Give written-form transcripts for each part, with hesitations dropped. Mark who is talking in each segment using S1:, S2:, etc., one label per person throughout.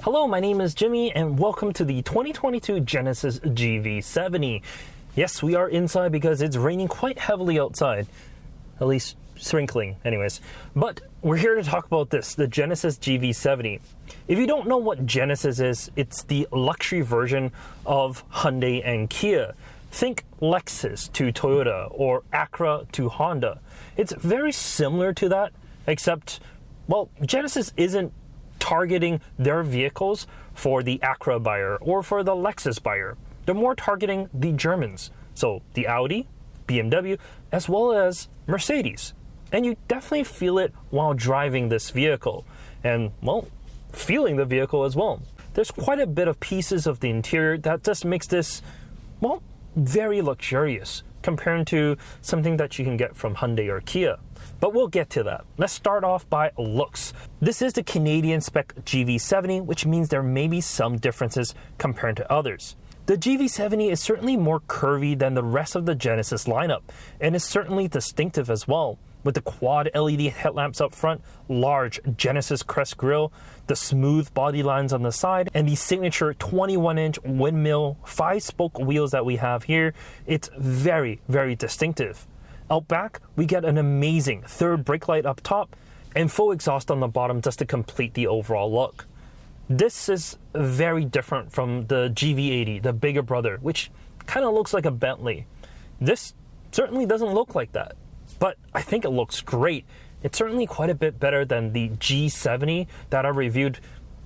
S1: Hello, my name is Jimmy and welcome to the 2022 Genesis GV70. Yes, we are inside because it's raining quite heavily outside. At least sprinkling, anyways. But we're here to talk about this, the Genesis GV70. If you don't know what Genesis is, it's the luxury version of Hyundai and Kia. Think Lexus to Toyota or Acura to Honda. It's very similar to that, except, well, Genesis isn't targeting their vehicles for the Acura buyer or for the Lexus buyer. They're more targeting the Germans. So the Audi, BMW, as well as Mercedes. And you definitely feel it while driving this vehicle. And, well, feeling the vehicle as well. There's quite a bit of pieces of the interior that just makes this, well, very luxurious compared to something that you can get from Hyundai or Kia. But we'll get to that. Let's start off by looks. This is the Canadian spec GV70, which means there may be some differences compared to others. The GV70 is certainly more curvy than the rest of the Genesis lineup, and is certainly distinctive as well, with the quad LED headlamps up front, large Genesis crest grille, the smooth body lines on the side, and the signature 21-inch windmill 5-spoke wheels that we have here. It's very, very distinctive. Out back, we get an amazing third brake light up top and full exhaust on the bottom just to complete the overall look. This is very different from the GV80, the bigger brother, which kind of looks like a Bentley. This certainly doesn't look like that, but I think it looks great. It's certainly quite a bit better than the G70 that I reviewed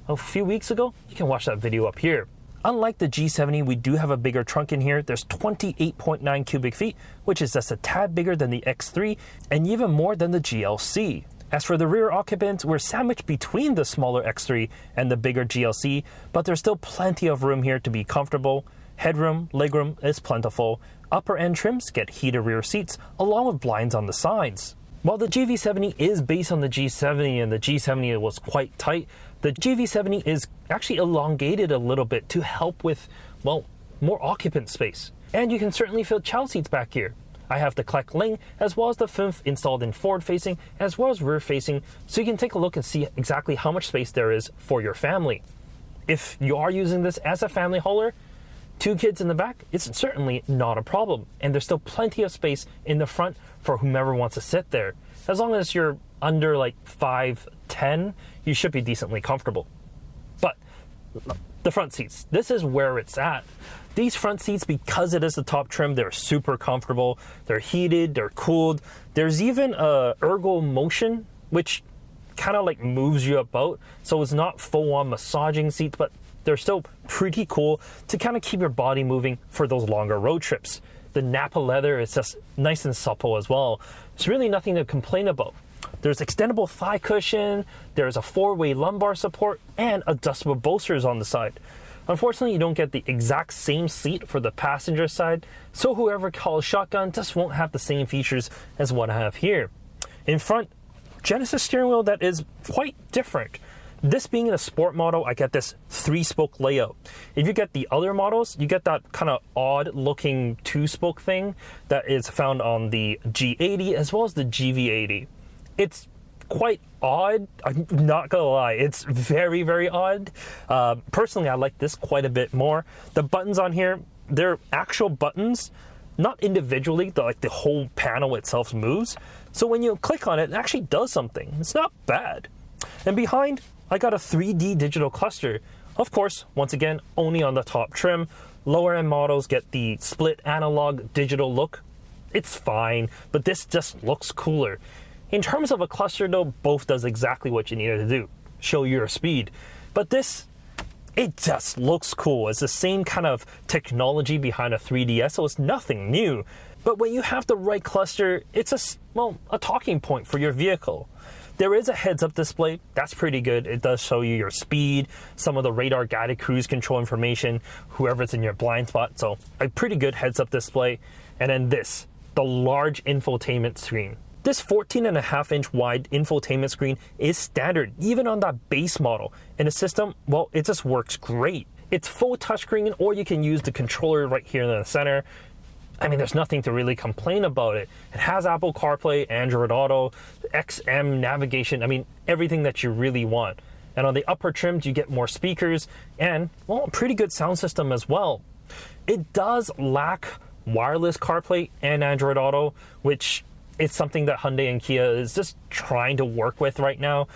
S1: a few weeks ago. You can watch that video up here. Unlike the G70, we do have a bigger trunk in here. There's 28.9 cubic feet, which is just a tad bigger than the X3 and even more than the GLC. As for the rear occupants, we're sandwiched between the smaller X3 and the bigger GLC, but there's still plenty of room here to be comfortable. Headroom, legroom is plentiful. Upper end trims get heated rear seats, along with blinds on the sides. While the GV70 is based on the G70 and the G70 was quite tight, the GV70 is actually elongated a little bit to help with, well, more occupant space. And you can certainly feel child seats back here. I have the Clec Ling as well as the FIMF installed in forward facing as well as rear facing, so you can take a look and see exactly how much space there is for your family. If you are using this as a family hauler, 2 kids in the back, it's certainly not a problem. And there's still plenty of space in the front for whomever wants to sit there. As long as you're under like 5'10", you should be decently comfortable. But the front seats, this is where it's at. These front seats, because it is the top trim, they're super comfortable. They're heated, they're cooled. There's even a ergo motion, which kind of like moves you about. So it's not full-on massaging seats, but they're still pretty cool to kind of keep your body moving for those longer road trips. The Nappa leather is just nice and supple as well. There's really nothing to complain about. There's extendable thigh cushion, there's a 4-way lumbar support, and adjustable bolsters on the side. Unfortunately, you don't get the exact same seat for the passenger side, so whoever calls shotgun just won't have the same features as what I have here. In front, Genesis steering wheel that is quite different. This being a sport model, I get this 3-spoke layout. If you get the other models, you get that kind of odd looking 2-spoke thing that is found on the G80 as well as the GV80. It's quite odd, I'm not gonna lie, it's very, very odd. Personally, I like this quite a bit more. The buttons on here, they're actual buttons, not individually, like the whole panel itself moves. So when you click on it, it actually does something. It's not bad. And behind, I got a 3D digital cluster. Of course, once again, only on the top trim. Lower end models get the split analog digital look. It's fine, but this just looks cooler. In terms of a cluster though, both does exactly what you needed to do, show your speed. But this, it just looks cool. It's the same kind of technology behind a 3DS, so it's nothing new. But when you have the right cluster, it's a talking point for your vehicle. There is a heads-up display. That's pretty good. It does show you your speed, some of the radar guided cruise control information, whoever's in your blind spot. So a pretty good heads-up display. And then this, the large infotainment screen. This 14.5-inch wide infotainment screen is standard, even on that base model. And the system, well, it just works great. It's full touchscreen, or you can use the controller right here in the center. I mean, there's nothing to really complain about it. It has Apple CarPlay, Android Auto, XM navigation. I mean, everything that you really want. And on the upper trims, you get more speakers and, well, a pretty good sound system as well. It does lack wireless CarPlay and Android Auto, which is something that Hyundai and Kia is just trying to work with right now.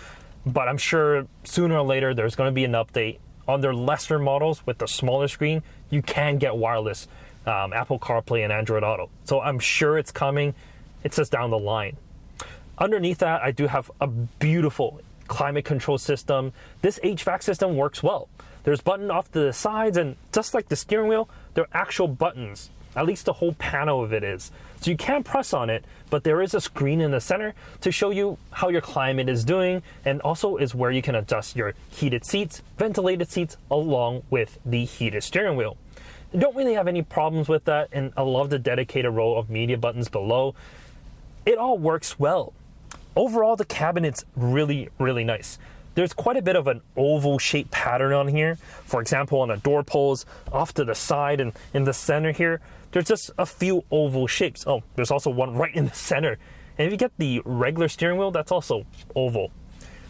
S1: But I'm sure sooner or later there's going to be an update. On their lesser models with the smaller screen, you can get wireless Apple CarPlay and Android Auto. So I'm sure it's coming. It's just down the line. Underneath that, I do have a beautiful climate control system. This HVAC system works well. There's buttons off to the sides, and just like the steering wheel, they're actual buttons. At least the whole panel of it is. So you can press on it, but there is a screen in the center to show you how your climate is doing, and also is where you can adjust your heated seats, ventilated seats, along with the heated steering wheel. I don't really have any problems with that, and I love the dedicated row of media buttons below. It all works well. Overall, the cabinet's really, really nice. There's quite a bit of an oval shaped pattern on here. For example, on the door pulls, off to the side and in the center here, there's just a few oval shapes. Oh, there's also one right in the center. And if you get the regular steering wheel, that's also oval.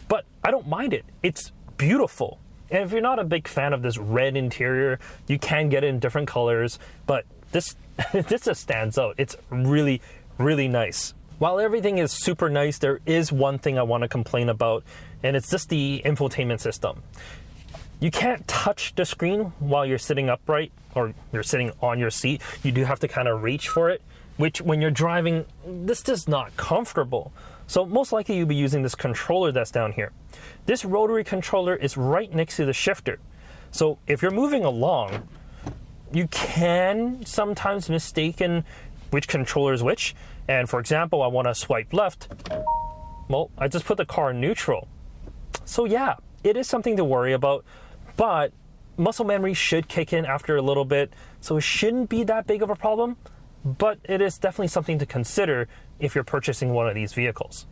S1: But I don't mind it. It's beautiful. And if you're not a big fan of this red interior, you can get it in different colors. But this just stands out. It's really, really nice. While everything is super nice, there is one thing I want to complain about, and it's just the infotainment system. You can't touch the screen while you're sitting upright or you're sitting on your seat. You do have to kind of reach for it, which when you're driving, this is not comfortable. So most likely you'll be using this controller that's down here. This rotary controller is right next to the shifter. So if you're moving along, you can sometimes mistake which controller is which. And for example, I want to swipe left. Well, I just put the car in neutral. So yeah, it is something to worry about, but muscle memory should kick in after a little bit, so it shouldn't be that big of a problem, but it is definitely something to consider if you're purchasing one of these vehicles.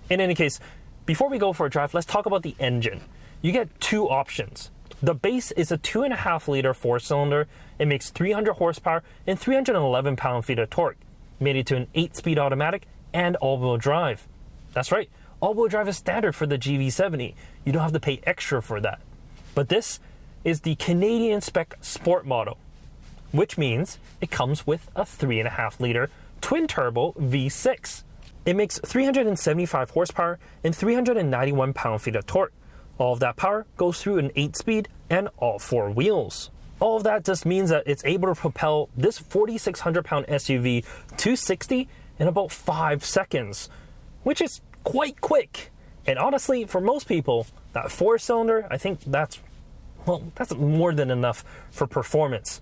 S1: In any case, before we go for a drive, let's talk about the engine. You get two options. The base is a 2.5 liter 4-cylinder. It makes 300 horsepower and 311 pound-feet of torque, made it to an 8-speed automatic and all-wheel drive. That's right, all-wheel drive is standard for the GV70. You don't have to pay extra for that. But this is the Canadian spec sport model, which means it comes with a 3.5 liter twin-turbo V6. It makes 375 horsepower and 391 pound-feet of torque. All of that power goes through an 8-speed and all 4 wheels. All of that just means that it's able to propel this 4,600-pound SUV to 60 in about 5 seconds, which is quite quick. And honestly, for most people, that 4-cylinder, I think that's more than enough for performance.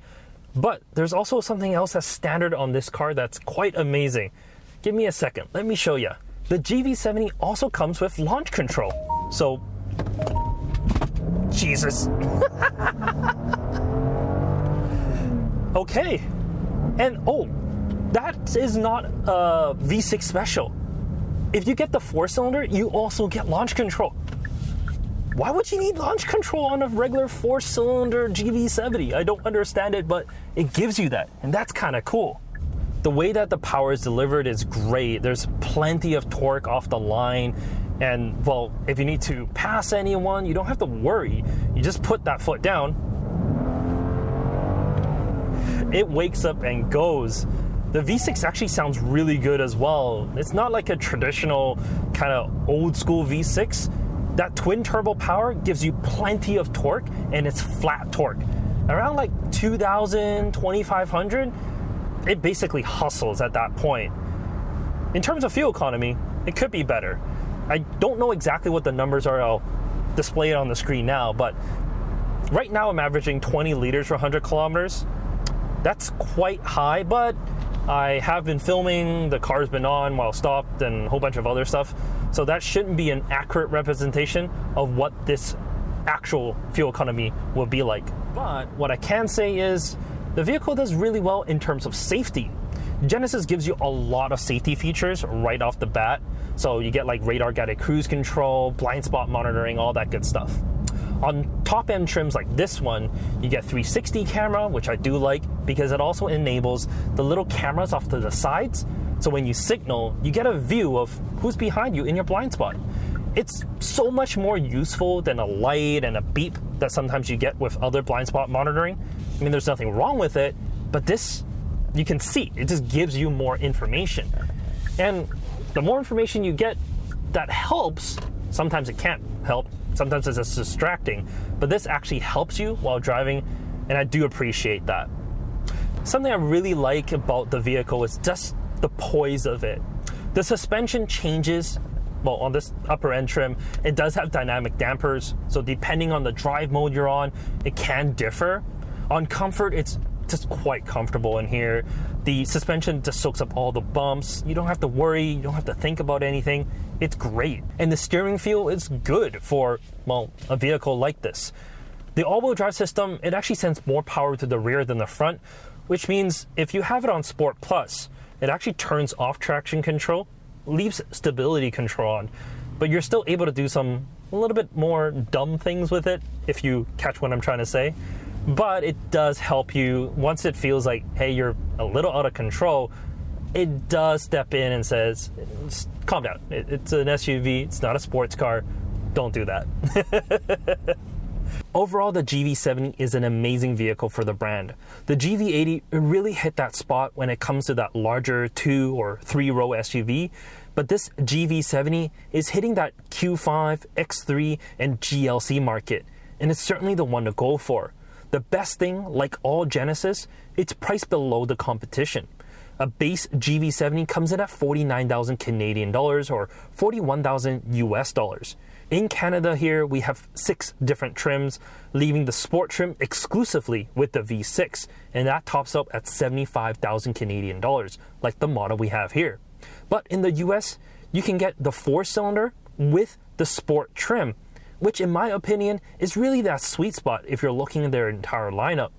S1: But there's also something else that's standard on this car that's quite amazing. Give me a second, let me show you. The GV70 also comes with launch control. So, Jesus. Okay, and oh, that is not a V6 special. If you get the 4-cylinder, you also get launch control. Why would you need launch control on a regular 4-cylinder GV70? I don't understand it, but it gives you that, and that's kind of cool. The way that the power is delivered is great. There's plenty of torque off the line, and well, if you need to pass anyone, you don't have to worry. You just put that foot down. It wakes up and goes. The V6 actually sounds really good as well. It's not like a traditional kind of old school V6. That twin turbo power gives you plenty of torque, and it's flat torque. Around like 2,000, 2,500, it basically hustles at that point. In terms of fuel economy, it could be better. I don't know exactly what the numbers are. I'll display it on the screen now, but right now I'm averaging 20 liters for 100 kilometers. That's quite high, but I have been filming, the car's been on while stopped, and a whole bunch of other stuff. So that shouldn't be an accurate representation of what this actual fuel economy will be like. But what I can say is the vehicle does really well in terms of safety. Genesis gives you a lot of safety features right off the bat. So you get like radar guided cruise control, blind spot monitoring, all that good stuff. On top end trims like this one, you get 360 camera, which I do like because it also enables the little cameras off to the sides. So when you signal, you get a view of who's behind you in your blind spot. It's so much more useful than a light and a beep that sometimes you get with other blind spot monitoring. I mean, there's nothing wrong with it, but this, you can see, it just gives you more information. And the more information you get that helps, sometimes it can't help, sometimes it's just distracting, but this actually helps you while driving, and I do appreciate that. Something I really like about the vehicle is just the poise of it. The suspension changes. Well, on this upper end trim, it does have dynamic dampers, so depending on the drive mode you're on, it can differ. On comfort, it's just quite comfortable in here. The suspension just soaks up all the bumps. You don't have to worry, you don't have to think about anything. It's great. And the steering feel is good for, well, a vehicle like this. The all-wheel drive system, it actually sends more power to the rear than the front, which means if you have it on Sport Plus, it actually turns off traction control, leaves stability control on, but you're still able to do a little bit more dumb things with it, if you catch what I'm trying to say. But it does help you, once it feels like, hey, you're a little out of control, it does step in and says, calm down. It's an SUV, it's not a sports car, don't do that. Overall, the GV70 is an amazing vehicle for the brand. The GV80 really hit that spot when it comes to that larger 2 or 3 row SUV, but this GV70 is hitting that Q5, X3, and GLC market, and it's certainly the one to go for. The best thing, like all Genesis, it's priced below the competition. A base GV70 comes in at 49,000 Canadian dollars or 41,000 US dollars. In Canada here, we have 6 different trims, leaving the sport trim exclusively with the V6, and that tops up at 75,000 Canadian dollars, like the model we have here. But in the US, you can get the 4-cylinder with the sport trim, which in my opinion is really that sweet spot if you're looking at their entire lineup.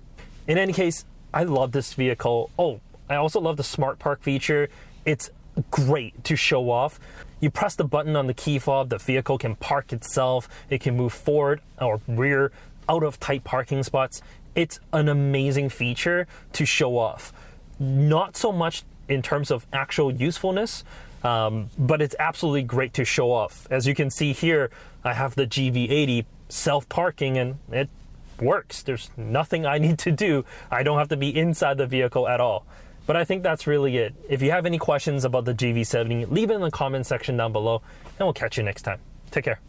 S1: In any case, I love this vehicle. Oh, I also love the Smart Park feature. It's great to show off. You press the button on the key fob, the vehicle can park itself, it can move forward or rear out of tight parking spots. It's an amazing feature to show off. Not so much in terms of actual usefulness, but it's absolutely great to show off. As you can see here, I have the GV80 self-parking and it works. There's nothing I need to do. I don't have to be inside the vehicle at all. But I think that's really it. If you have any questions about the GV70, leave it in the comment section down below, and we'll catch you next time. Take care.